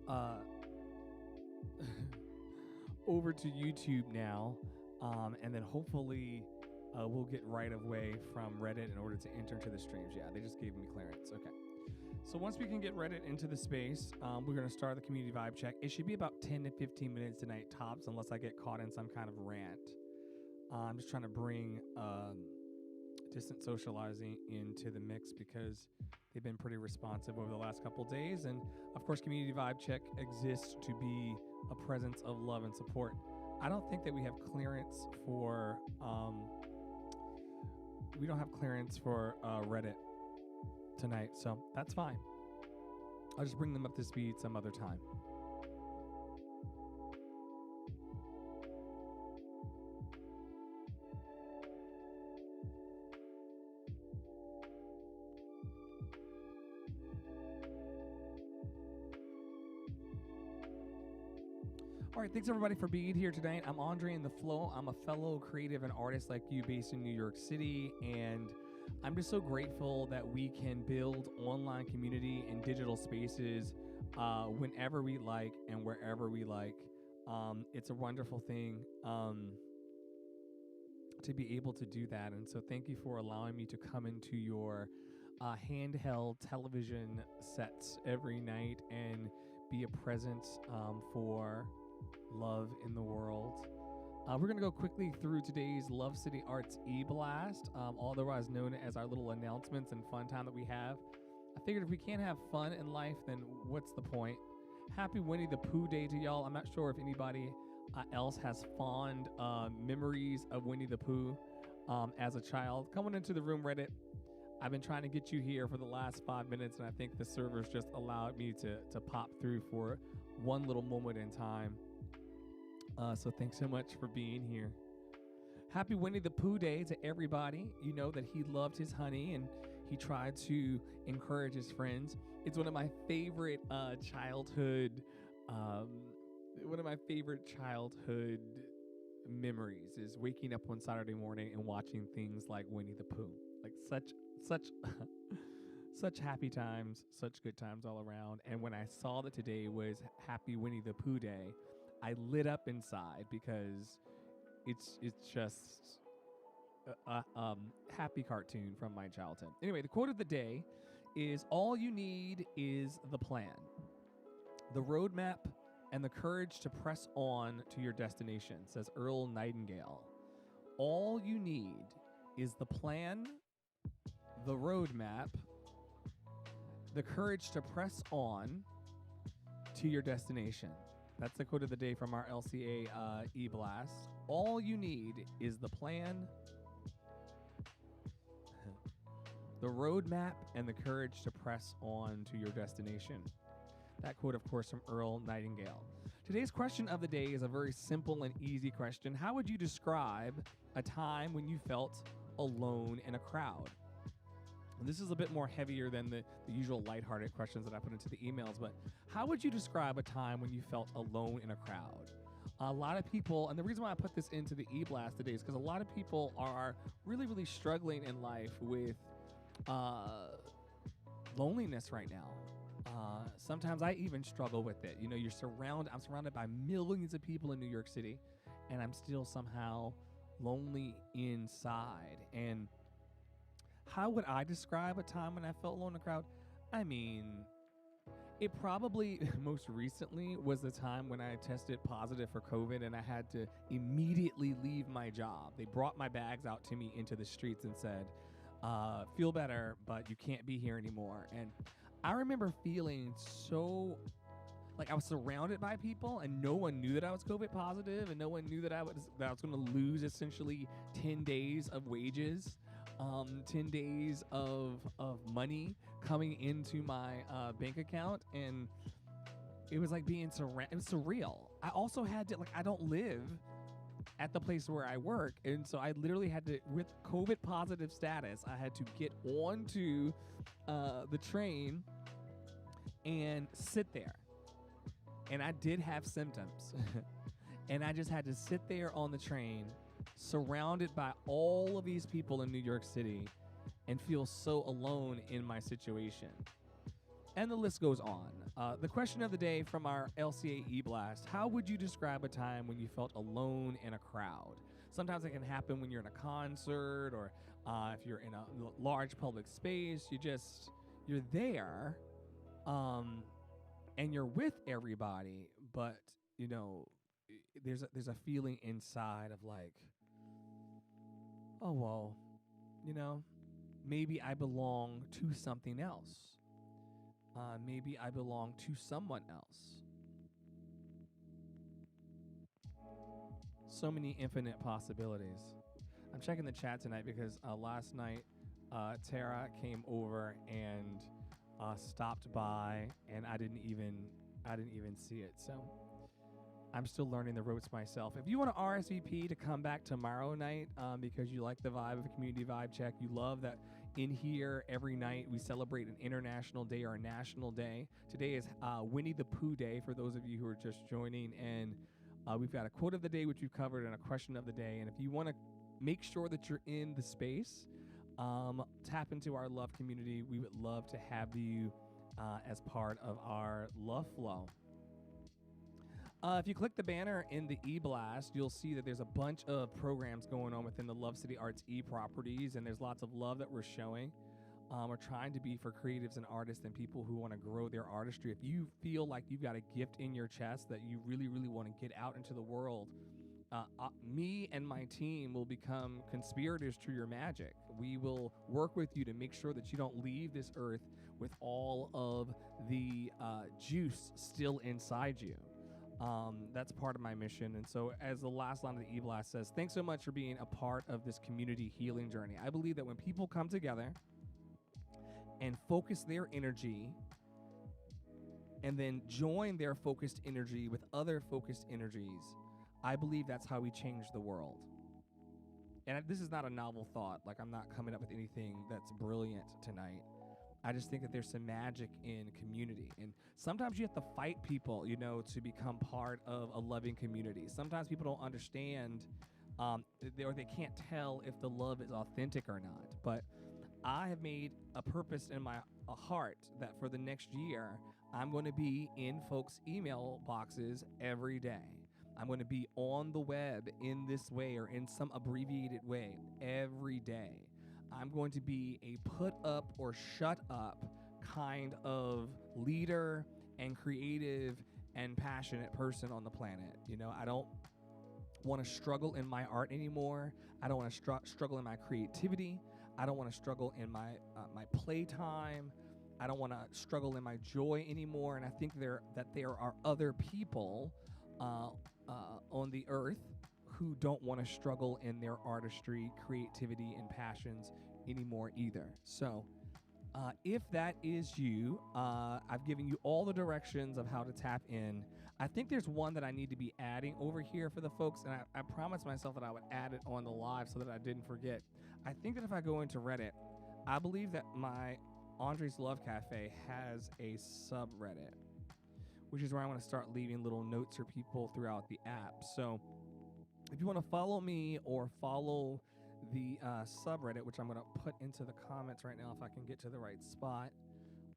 uh, over to YouTube now, and then hopefully we'll get right of way from Reddit in order to enter to the streams. Yeah, they just gave me clearance. Okay. So once we can get Reddit into the space, we're going to start the community vibe check. It should be about 10 to 15 minutes tonight tops, unless I get caught in some kind of rant. I'm just trying to bring distant socializing into the mix because they've been pretty responsive over the last couple of days. And of course, community vibe check exists to be a presence of love and support. I don't think that we have clearance for Reddit tonight, so that's fine. I'll just bring them up to speed some other time. All right, thanks everybody for being here tonight. I'm Andre in the Flow. I'm a fellow creative and artist like you based in New York City, and I'm just so grateful that we can build online community and digital spaces whenever we like and wherever we like. It's a wonderful thing to be able to do that, and so thank you for allowing me to come into your handheld television sets every night and be a presence for love in the world. We're going to go quickly through today's Love City Arts E-Blast, otherwise known as our little announcements and fun time that we have. I figured if we can't have fun in life, then what's the point? Happy Winnie the Pooh Day to y'all. I'm not sure if anybody else has fond memories of Winnie the Pooh as a child. Coming into the room, Reddit. I've been trying to get you here for the last 5 minutes, and I think the servers just allowed me to pop through for one little moment in time. So thanks so much for being here. Happy Winnie the Pooh Day to everybody. You know that he loved his honey and he tried to encourage his friends. It's one of my favorite childhood memories is waking up one Saturday morning and watching things like Winnie the Pooh. Like such happy times, such good times all around. And when I saw that today was Happy Winnie the Pooh Day, I lit up inside because it's just a happy cartoon from my childhood. Anyway, the quote of the day is, "All you need is the plan, the roadmap, and the courage to press on to your destination," says Earl Nightingale. All you need is the plan, the roadmap, the courage to press on to your destination. That's the quote of the day from our LCA E-Blast. All you need is the plan, the roadmap, and the courage to press on to your destination. That quote, of course, from Earl Nightingale. Today's question of the day is a very simple and easy question. How would you describe a time when you felt alone in a crowd? This is a bit more heavier than the usual lighthearted questions that I put into the emails, but how would you describe a time when you felt alone in a crowd? A lot of people, and the reason why I put this into the E-Blast today is because a lot of people are really, really struggling in life with loneliness right now. Sometimes I even struggle with it. You know, I'm surrounded by millions of people in New York City, and I'm still somehow lonely inside. And how would I describe a time when I felt alone in a crowd? I mean, it probably most recently was the time when I tested positive for COVID and I had to immediately leave my job. They brought my bags out to me into the streets and said, feel better, but you can't be here anymore. And I remember feeling so like I was surrounded by people and no one knew that I was COVID positive and no one knew that I was going to lose essentially 10 days of wages. 10 days of money coming into my bank account, and it was like being surrounded. It was surreal. I also had to, I don't live at the place where I work, and so I literally had to, with COVID positive status, I had to get onto the train and sit there. And I did have symptoms, and I just had to sit there on the train surrounded by all of these people in New York City and feel so alone in my situation. And the list goes on. The question of the day from our LCA E-Blast: how would you describe a time when you felt alone in a crowd? Sometimes it can happen when you're in a concert, or if you're in a large public space. You're there, and you're with everybody, but there's a feeling inside of like, oh well, maybe I belong to something else. Maybe I belong to someone else. So many infinite possibilities. I'm checking the chat tonight because last night Tara came over and stopped by, and I didn't even see it. So I'm still learning the ropes myself. If you want to RSVP to come back tomorrow night because you like the vibe of a community vibe check, you love that in here every night we celebrate an international day or a national day. Today is Winnie the Pooh Day for those of you who are just joining, and we've got a quote of the day, which we've covered, and a question of the day. And if you want to make sure that you're in the space, tap into our love community. We would love to have you as part of our love flow. If you click the banner in the E-Blast, you'll see that there's a bunch of programs going on within the Love City Arts e-properties, and there's lots of love that we're showing. We're trying to be for creatives and artists and people who want to grow their artistry. If you feel like you've got a gift in your chest that you really, really want to get out into the world, me and my team will become conspirators to your magic. We will work with you to make sure that you don't leave this earth with all of the juice still inside you. That's part of my mission. And so as the last line of the E-Blast says, thanks so much for being a part of this community healing journey. I believe that when people come together and focus their energy and then join their focused energy with other focused energies, I believe that's how we change the world. And this is not a novel thought. Like, I'm not coming up with anything that's brilliant tonight. I just think that there's some magic in community. And sometimes you have to fight people, to become part of a loving community. Sometimes people don't understand or they can't tell if the love is authentic or not. But I have made a purpose in my heart that for the next year, I'm going to be in folks' email boxes every day. I'm going to be on the web in this way or in some abbreviated way every day. I'm going to be a put up or shut up kind of leader and creative and passionate person on the planet. I don't want to struggle in my art anymore. I don't want to struggle in my creativity. I don't want to struggle in my playtime. I don't want to struggle in my joy anymore. And I think there are other people on the earth who don't want to struggle in their artistry, creativity, and passions anymore either. So if that is you, I've given you all the directions of how to tap in. I think there's one that I need to be adding over here for the folks, and I promised myself that I would add it on the live so that I didn't forget. I think that if I go into Reddit, I believe that my Andre's Love Cafe has a subreddit, which is where I want to start leaving little notes for people throughout the app. So if you want to follow me or follow the subreddit, which I'm going to put into the comments right now if I can get to the right spot,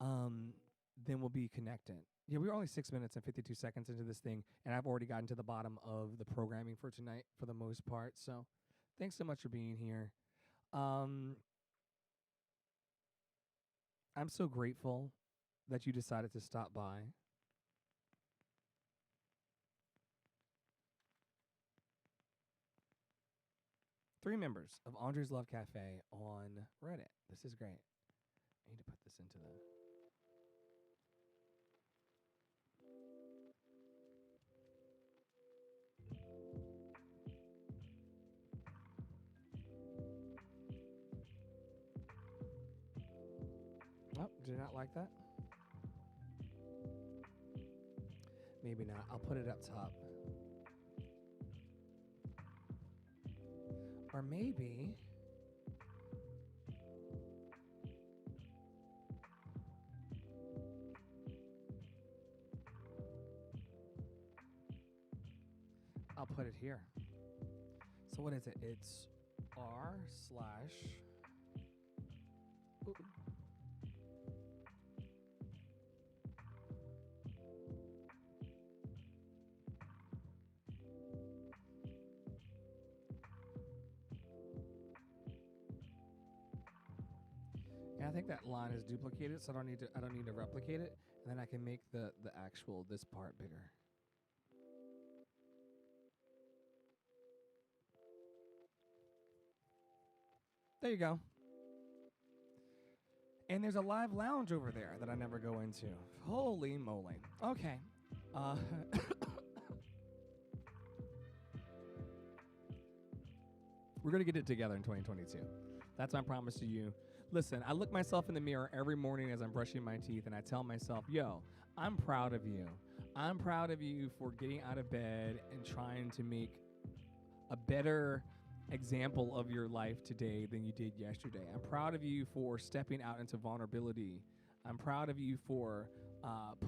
then we'll be connected. Yeah, we're only 6 minutes and 52 seconds into this thing, and I've already gotten to the bottom of the programming for tonight for the most part. So thanks so much for being here. I'm so grateful that you decided to stop by. Three members of Andre's Love Cafe on Reddit. This is great. I need to put this into the... Oh, did not like that? Maybe not. I'll put it up top. Or maybe... I'll put it here. So what is it? It's r/... Ooh. think that line is duplicated, so I don't need to replicate it, and then I can make the actual this part bigger. There you go. And there's a live lounge over there that I never go into. Holy moly. Okay. Uh, we're going to get it together in 2022. That's my promise to you. Listen, I look myself in the mirror every morning as I'm brushing my teeth, and I tell myself, yo, I'm proud of you. I'm proud of you for getting out of bed and trying to make a better example of your life today than you did yesterday. I'm proud of you for stepping out into vulnerability. I'm proud of you for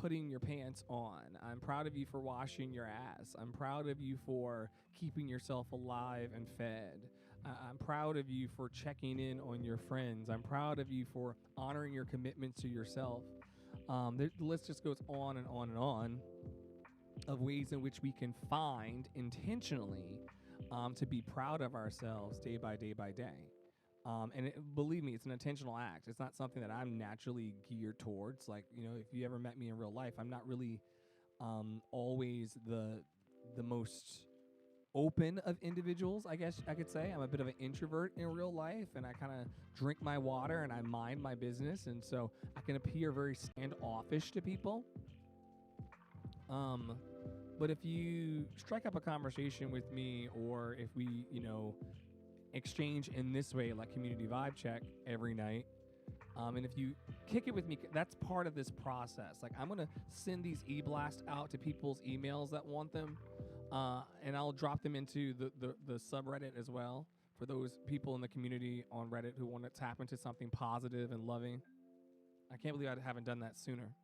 putting your pants on. I'm proud of you for washing your ass. I'm proud of you for keeping yourself alive and fed. I'm proud of you for checking in on your friends. I'm proud of you for honoring your commitments to yourself. The list just goes on and on and on of ways in which we can find intentionally to be proud of ourselves day by day by day. Believe me, it's an intentional act. It's not something that I'm naturally geared towards. Like, you know, if you ever met me in real life, I'm not really always the most open of individuals, I guess I could say. I'm a bit of an introvert in real life, and I kind of drink my water and I mind my business, and so I can appear very standoffish to people. But if you strike up a conversation with me, or if we, you know, exchange in this way, like community vibe check every night, and if you kick it with me, that's part of this process. Like, I'm gonna send these e-blasts out to people's emails that want them, and I'll drop them into the subreddit as well for those people in the community on Reddit who want to tap into something positive and loving. I can't believe I haven't done that sooner.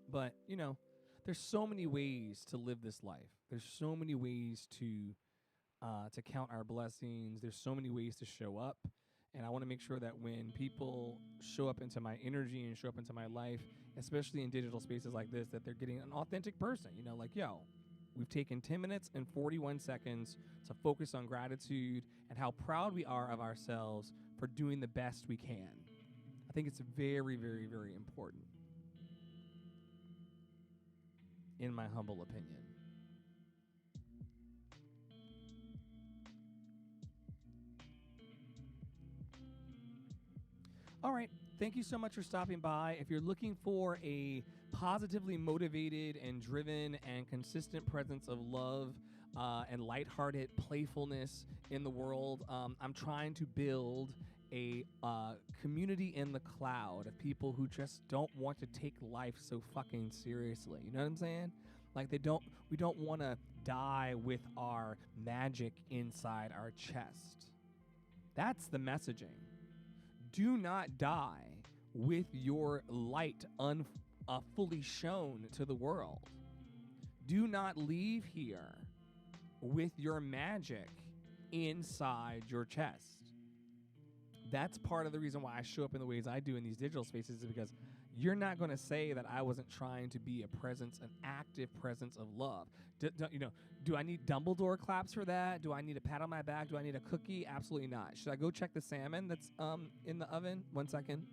But, you know, there's so many ways to live this life. There's so many ways to count our blessings. There's so many ways to show up. And I want to make sure that when people show up into my energy and show up into my life, especially in digital spaces like this, that they're getting an authentic person. You know, like, yo, we've taken 10 minutes and 41 seconds to focus on gratitude and how proud we are of ourselves for doing the best we can. I think it's very, very, very important, in my humble opinion. All right. Thank you so much for stopping by. If you're looking for a positively motivated and driven and consistent presence of love and lighthearted playfulness in the world, I'm trying to build a community in the cloud of people who just don't want to take life so fucking seriously. You know what I'm saying? Like, we don't want to die with our magic inside our chest. That's the messaging. Do not die with your light fully shown to the world. Do not leave here with your magic inside your chest. That's part of the reason why I show up in the ways I do in these digital spaces, is because you're not going to say that I wasn't trying to be a presence, an active presence of love. Do I need Dumbledore claps for that? Do I need a pat on my back? Do I need a cookie? Absolutely not. Should I go check the salmon that's in the oven? 1 second.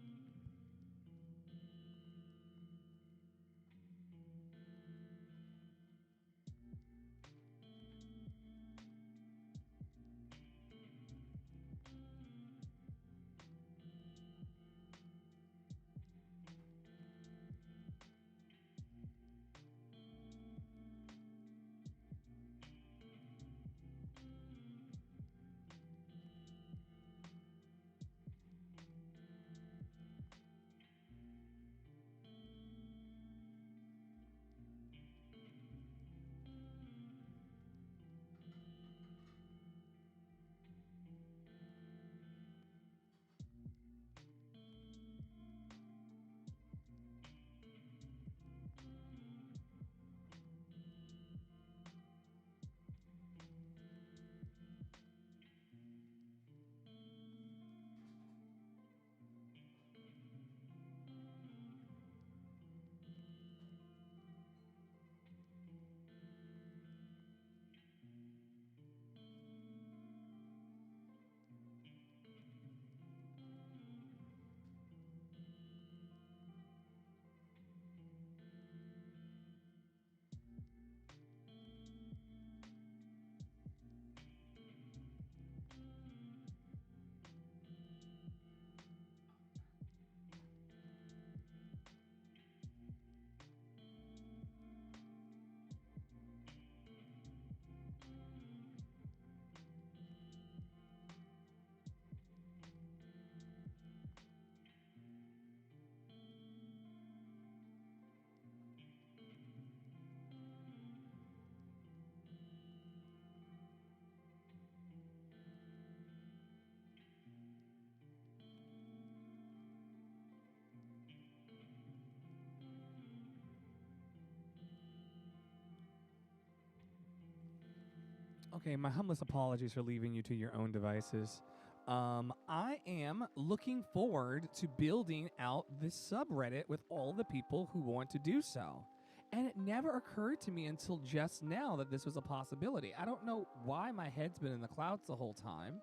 Okay, my humblest apologies for leaving you to your own devices. I am looking forward to building out this subreddit with all the people who want to do so. And it never occurred to me until just now that this was a possibility. I don't know why my head's been in the clouds the whole time.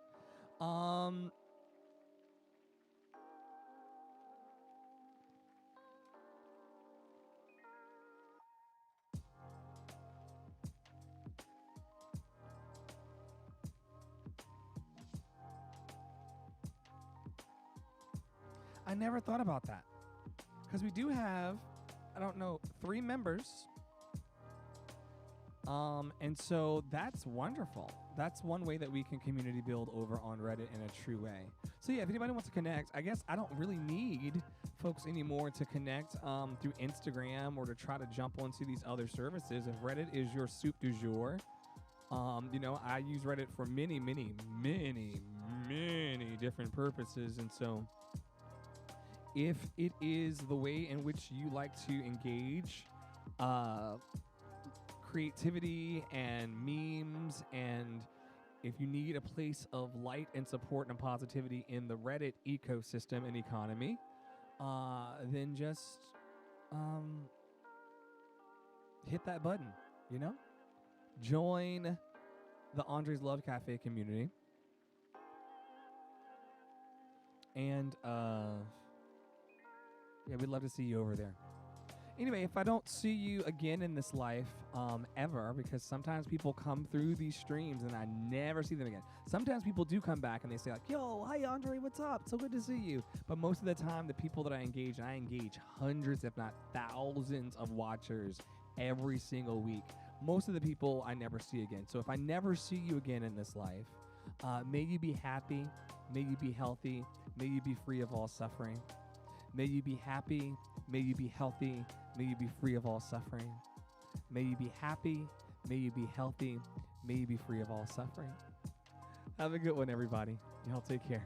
Um, I never thought about that because we do have, I don't know, 3 members. And so that's wonderful. That's one way that we can community build over on Reddit in a true way. So yeah, if anybody wants to connect, I guess I don't really need folks anymore to connect through Instagram or to try to jump onto these other services. If Reddit is your soup du jour, I use Reddit for many, many, many, many different purposes. And so if it is the way in which you like to engage creativity and memes, and if you need a place of light and support and positivity in the Reddit ecosystem and economy, then just hit that button, join the Andre's Love Cafe community. And yeah, we'd love to see you over there. Anyway, if I don't see you again in this life ever, because sometimes people come through these streams and I never see them again. Sometimes people do come back and they say like, yo, hi Andre, what's up? So good to see you. But most of the time, the people that I engage hundreds, if not thousands of watchers every single week. Most of the people I never see again. So if I never see you again in this life, may you be happy, may you be healthy, may you be free of all suffering. May you be happy, may you be healthy, may you be free of all suffering. May you be happy, may you be healthy, may you be free of all suffering. Have a good one, everybody. Y'all take care.